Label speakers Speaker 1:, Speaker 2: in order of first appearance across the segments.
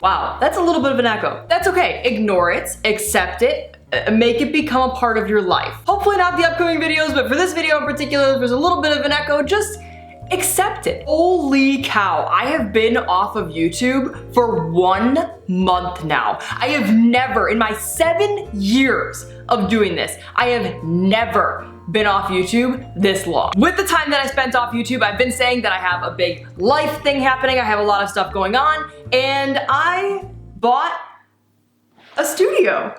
Speaker 1: Wow, that's a little bit of an echo. That's okay. Ignore it, accept it, make it become a part of your life. Hopefully not the upcoming videos, but for this video in particular, if there's a little bit of an echo, just accept it. Holy cow, I have been off of YouTube for 1 month now. I have never, in my 7 years of doing this, I have never been off YouTube this long. With the time that I spent off YouTube, I've been saying that I have a big life thing happening, I have a lot of stuff going on, and I bought a studio.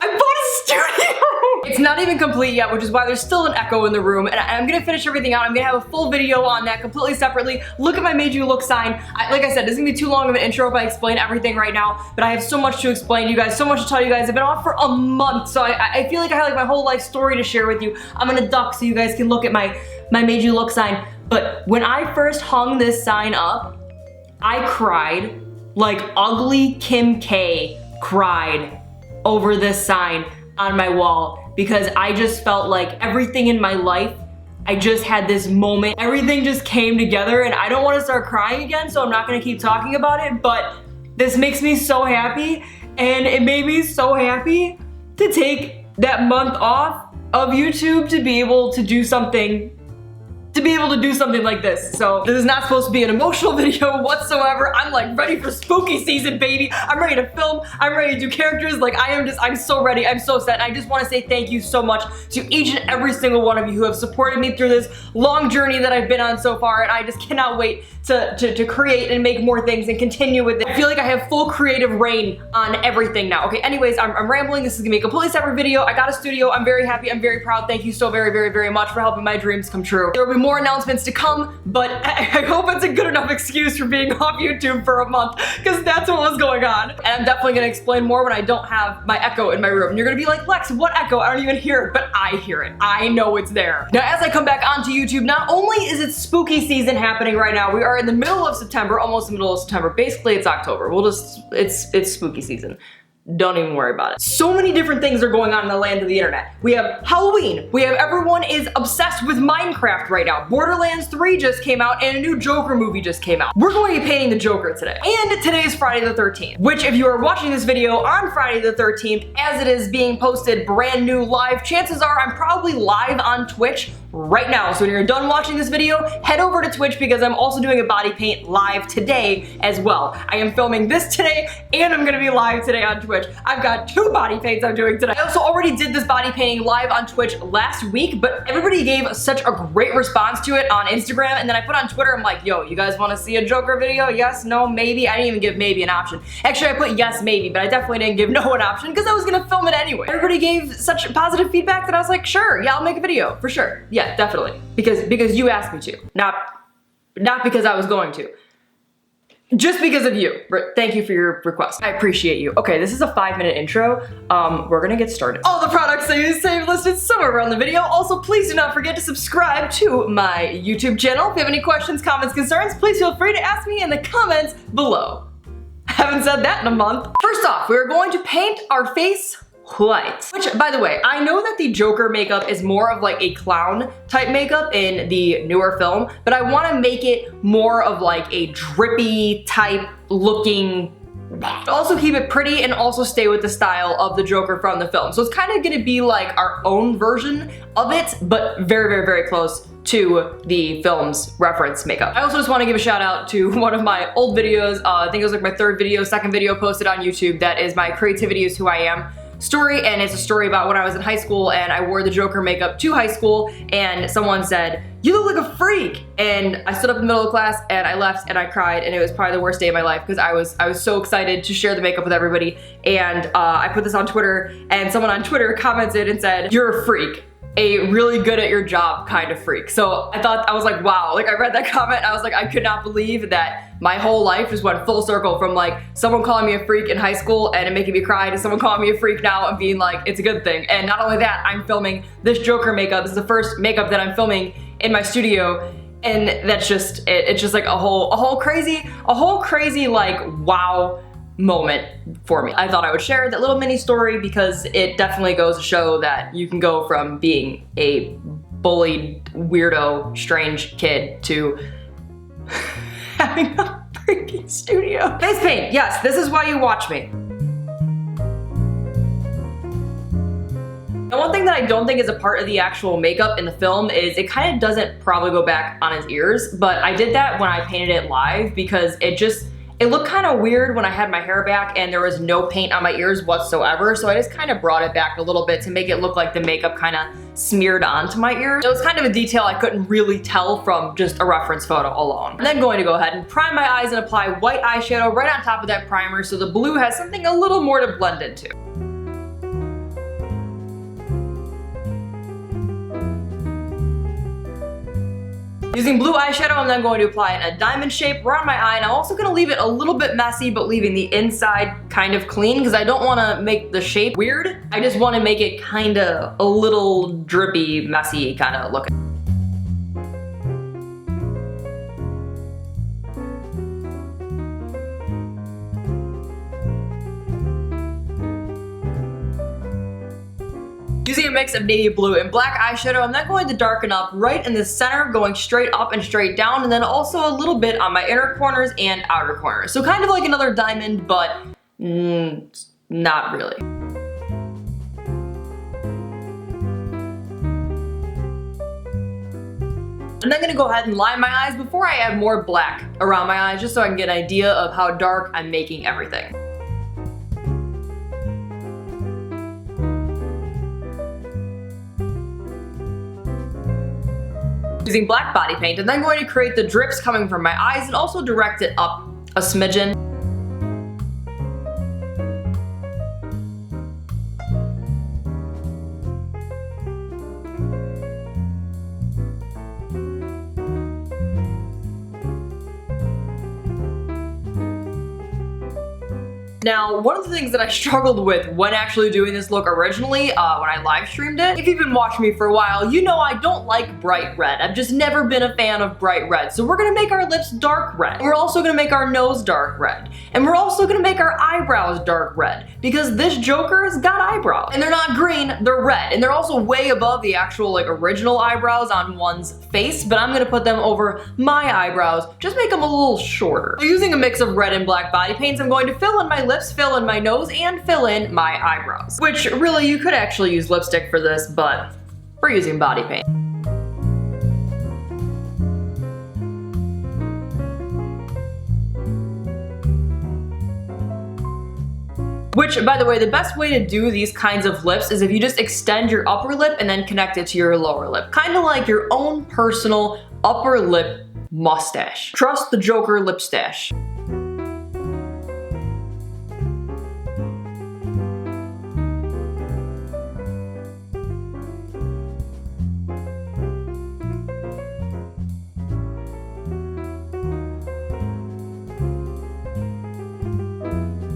Speaker 1: I bought a studio! It's not even complete yet, which is why there's still an echo in the room, and I'm gonna finish everything out. I'm gonna have a full video on that completely separately. Look at my MadeULook sign. Like I said, this is gonna be too long of an intro if I explain everything right now, but I have so much to explain to you guys, so much to tell you guys. I've been off for a month, so I feel like I have like my whole life story to share with you. I'm gonna duck so you guys can look at my MadeULook sign. But when I first hung this sign up, I cried like ugly Kim K cried over this sign on my wall, because I just felt like everything in my life, I just had this moment, everything just came together, and I don't want to start crying again, so I'm not going to keep talking about it, but this makes me so happy, and it made me so happy to take that month off of YouTube to be able to do something like this. So this is not supposed to be an emotional video whatsoever. I'm like ready for spooky season, baby. I'm ready to film. I'm ready to do characters. Like I'm so ready. I'm so set. And I just want to say thank you so much to each and every single one of you who have supported me through this long journey that I've been on so far. And I just cannot wait to create and make more things and continue with it. I feel like I have full creative reign on everything now. Okay, anyways, I'm rambling. This is gonna be a completely separate video. I got a studio. I'm very happy. I'm very proud. Thank you so very, very, very much for helping my dreams come true. There will be more announcements to come, but I hope it's a good enough excuse for being off YouTube for a month, because that's what was going on. And I'm definitely gonna explain more when I don't have my echo in my room. And you're gonna be like, Lex, what echo? I don't even hear it, but I hear it. I know it's there. Now, as I come back onto YouTube, not only is it spooky season happening right now, we are in the middle of September, almost the middle of September. Basically, it's October. It's spooky season. Don't even worry about it. So many different things are going on in the land of the internet. We have Halloween. We have everyone is obsessed with Minecraft right now. Borderlands 3 just came out and a new Joker movie just came out. We're going to be painting the Joker today. And today is Friday the 13th, which if you are watching this video on Friday the 13th, as it is being posted brand new live, chances are I'm probably live on Twitch right now. So when you're done watching this video, head over to Twitch, because I'm also doing a body paint live today as well. I am filming this today and I'm gonna be live today on Twitch. I've got 2 body paints I'm doing today. I also already did this body painting live on Twitch last week, but everybody gave such a great response to it on Instagram, and then I put on Twitter, I'm like, yo, you guys wanna see a Joker video? Yes, no, maybe? I didn't even give maybe an option. Actually, I put yes, maybe, but I definitely didn't give no an option because I was gonna film it anyway. Everybody gave such positive feedback that I was like, sure, yeah, I'll make a video, for sure. Yeah, definitely. Because you asked me to. Not because I was going to. Just because of you. Thank you for your request. I appreciate you. Okay, this is a 5-minute intro. We're gonna get started. All the products I use saved listed somewhere around the video. Also, please do not forget to subscribe to my YouTube channel. If you have any questions, comments, concerns, please feel free to ask me in the comments below. I haven't said that in a month. First off, we're going to paint our face white. Which, by the way, I know that the Joker makeup is more of like a clown type makeup in the newer film, but I want to make it more of like a drippy type looking. Also keep it pretty and also stay with the style of the Joker from the film. So it's kind of going to be like our own version of it, but very, very, very close to the film's reference makeup. I also just want to give a shout out to one of my old videos. I think it was like my 3rd video, 2nd video posted on YouTube. That is my Creativity is Who I Am story, and it's a story about when I was in high school and I wore the Joker makeup to high school, and someone said, "You look like a freak," and I stood up in the middle of class and I left and I cried, and it was probably the worst day of my life because I was so excited to share the makeup with everybody. And I put this on Twitter, and someone on Twitter commented and said, "You're a freak. A really good at your job kind of freak." So I was like, wow, like I read that comment, I was like, I could not believe that my whole life just went full circle from like someone calling me a freak in high school and it making me cry to someone calling me a freak now and being like, it's a good thing. And not only that, I'm filming this Joker makeup. This is the first makeup that I'm filming in my studio. And that's just, it's just like a whole crazy like wow moment for me. I thought I would share that little mini story because it definitely goes to show that you can go from being a bullied, weirdo, strange kid to having a freaking studio. Face paint, yes, this is why you watch me. And one thing that I don't think is a part of the actual makeup in the film is it kind of doesn't probably go back on his ears, but I did that when I painted it live because it looked kind of weird when I had my hair back and there was no paint on my ears whatsoever, so I just kind of brought it back a little bit to make it look like the makeup kind of smeared onto my ears. It was kind of a detail I couldn't really tell from just a reference photo alone. I'm then going to go ahead and prime my eyes and apply white eyeshadow right on top of that primer so the blue has something a little more to blend into. Using blue eyeshadow, I'm then going to apply it in a diamond shape around my eye, and I'm also going to leave it a little bit messy, but leaving the inside kind of clean because I don't want to make the shape weird. I just want to make it kind of a little drippy, messy kind of looking. Using a mix of navy blue and black eyeshadow, I'm then going to darken up right in the center, going straight up and straight down, and then also a little bit on my inner corners and outer corners. So kind of like another diamond, but not really. I'm then gonna go ahead and line my eyes before I add more black around my eyes, just so I can get an idea of how dark I'm making everything. Using black body paint, I'm then going to create the drips coming from my eyes and also direct it up a smidgen. Now, one of the things that I struggled with when actually doing this look originally, when I live streamed it, if you've been watching me for a while, you know I don't like bright red. I've just never been a fan of bright red. So we're gonna make our lips dark red. We're also gonna make our nose dark red. And we're also gonna make our eyebrows dark red, because this Joker's got eyebrows. And they're not green, they're red. And they're also way above the actual original eyebrows on one's face, but I'm gonna put them over my eyebrows, just make them a little shorter. So using a mix of red and black body paints, I'm going to fill in my lips, fill in my nose, and fill in my eyebrows. Which, really, you could actually use lipstick for this, but we're using body paint. Which, by the way, the best way to do these kinds of lips is if you just extend your upper lip and then connect it to your lower lip. Kind of like your own personal upper lip mustache. Trust the Joker lip stash.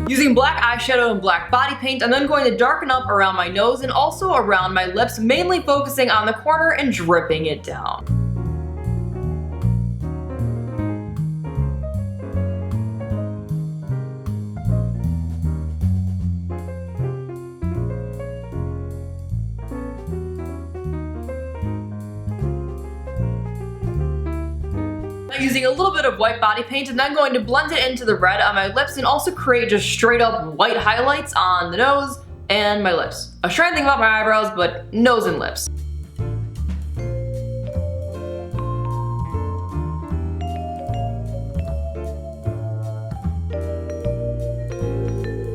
Speaker 1: Using black eyeshadow and black body paint, I'm then going to darken up around my nose and also around my lips, mainly focusing on the corner and dripping it down. Using a little bit of white body paint and then going to blend it into the red on my lips and also create just straight up white highlights on the nose and my lips. I was trying to think about my eyebrows, but nose and lips.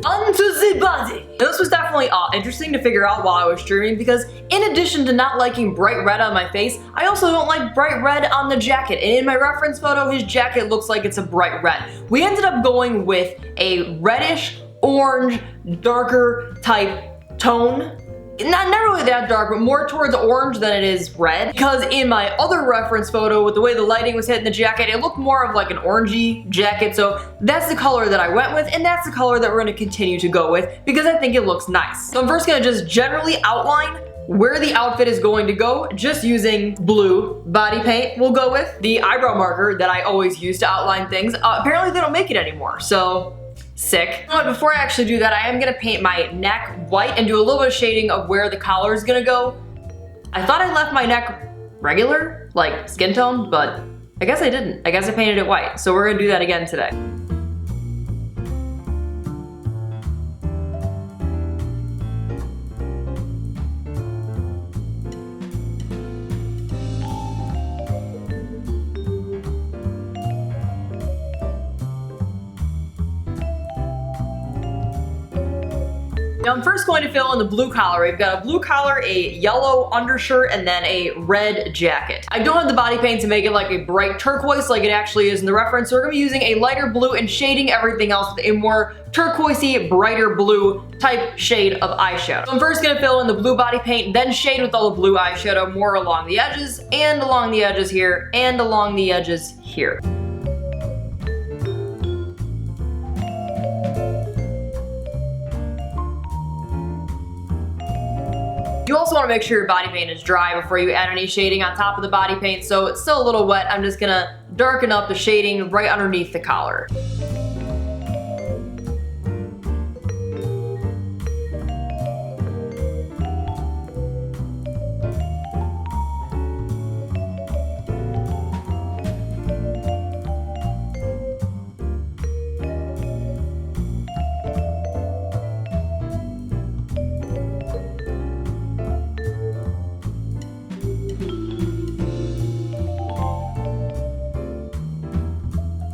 Speaker 1: Onto the body! Now, this was definitely interesting to figure out while I was streaming because in addition to not liking bright red on my face, I also don't like bright red on the jacket. And in my reference photo, his jacket looks like it's a bright red. We ended up going with a reddish, orange, darker type tone. Not really that dark, but more towards orange than it is red. Because in my other reference photo, with the way the lighting was hitting the jacket, it looked more of like an orangey jacket. So that's the color that I went with, and that's the color that we're gonna continue to go with because I think it looks nice. So I'm first gonna just generally outline where the outfit is going to go, just using blue body paint. We'll go with the eyebrow marker that I always use to outline things. Apparently they don't make it anymore, so sick. But before I actually do that, I am gonna paint my neck white and do a little bit of shading of where the collar is gonna go. I thought I left my neck regular, like skin tone, but I guess I didn't. I guess I painted it white. So we're gonna do that again today. Now I'm first going to fill in the blue collar. We've got a blue collar, a yellow undershirt, and then a red jacket. I don't have the body paint to make it like a bright turquoise like it actually is in the reference, so we're gonna be using a lighter blue and shading everything else with a more turquoisey, brighter blue type shade of eyeshadow. So I'm first gonna fill in the blue body paint, then shade with all the blue eyeshadow more along the edges, and along the edges here, and along the edges here. You also want to make sure your body paint is dry before you add any shading on top of the body paint, so it's still a little wet. I'm just gonna darken up the shading right underneath the collar.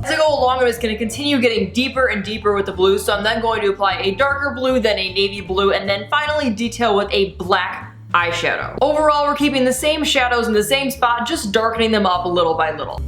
Speaker 1: As I go along, I'm just going to continue getting deeper and deeper with the blue, so I'm then going to apply a darker blue, then a navy blue, and then finally detail with a black eyeshadow. Overall, we're keeping the same shadows in the same spot, just darkening them up little by little.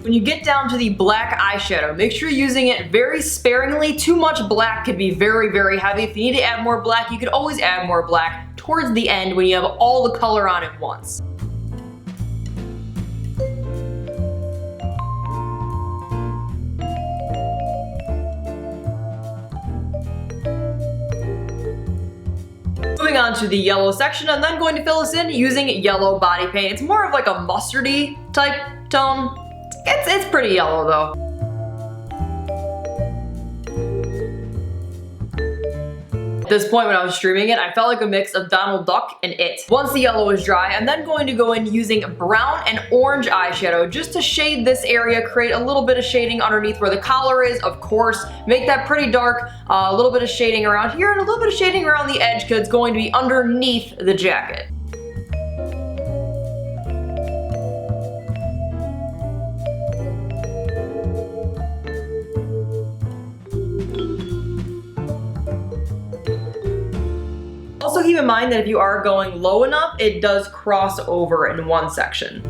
Speaker 1: When you get down to the black eyeshadow, make sure you're using it very sparingly. Too much black could be very, very heavy. If you need to add more black, you could always add more black towards the end when you have all the color on at once. Moving on to the yellow section, I'm then going to fill this in using yellow body paint. It's more of like a mustardy type tone. It's pretty yellow though. At this point when I was streaming it, I felt like a mix of Donald Duck and It. Once the yellow is dry, I'm then going to go in using brown and orange eyeshadow just to shade this area, create a little bit of shading underneath where the collar is, of course. Make that pretty dark, a little bit of shading around here and a little bit of shading around the edge because it's going to be underneath the jacket. Also keep in mind that if you are going low enough, it does cross over in one section.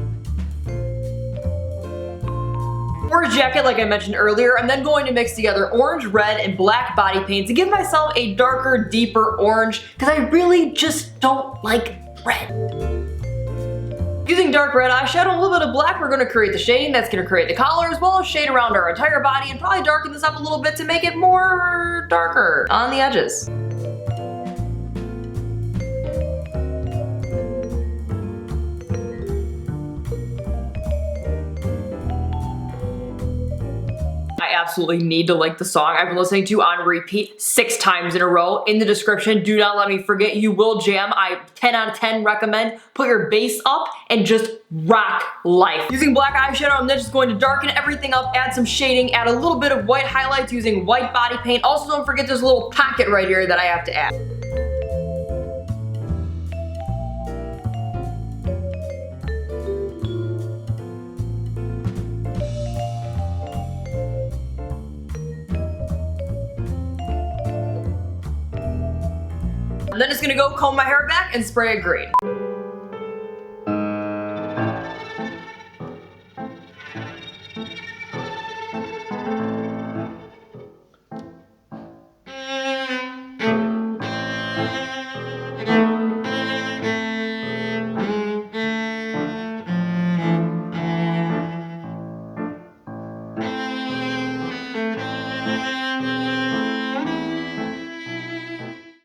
Speaker 1: Orange jacket, like I mentioned earlier, I'm then going to mix together orange, red, and black body paint to give myself a darker, deeper orange, because I really just don't like red. Using dark red eyeshadow and a little bit of black, we're going to create the shading that's going to create the collar, as well as shade around our entire body, and probably darken this up a little bit to make it more darker on the edges. I absolutely need to like the song I've been listening to on repeat 6 times in a row. In the description, do not let me forget, You Will Jam. I 10 out of 10 recommend. Put your bass up and just rock life. Using black eyeshadow, I'm then just going to darken everything up, add some shading, add a little bit of white highlights using white body paint. Also, don't forget this little pocket right here that I have to add. I'm then just gonna go comb my hair back and spray it green.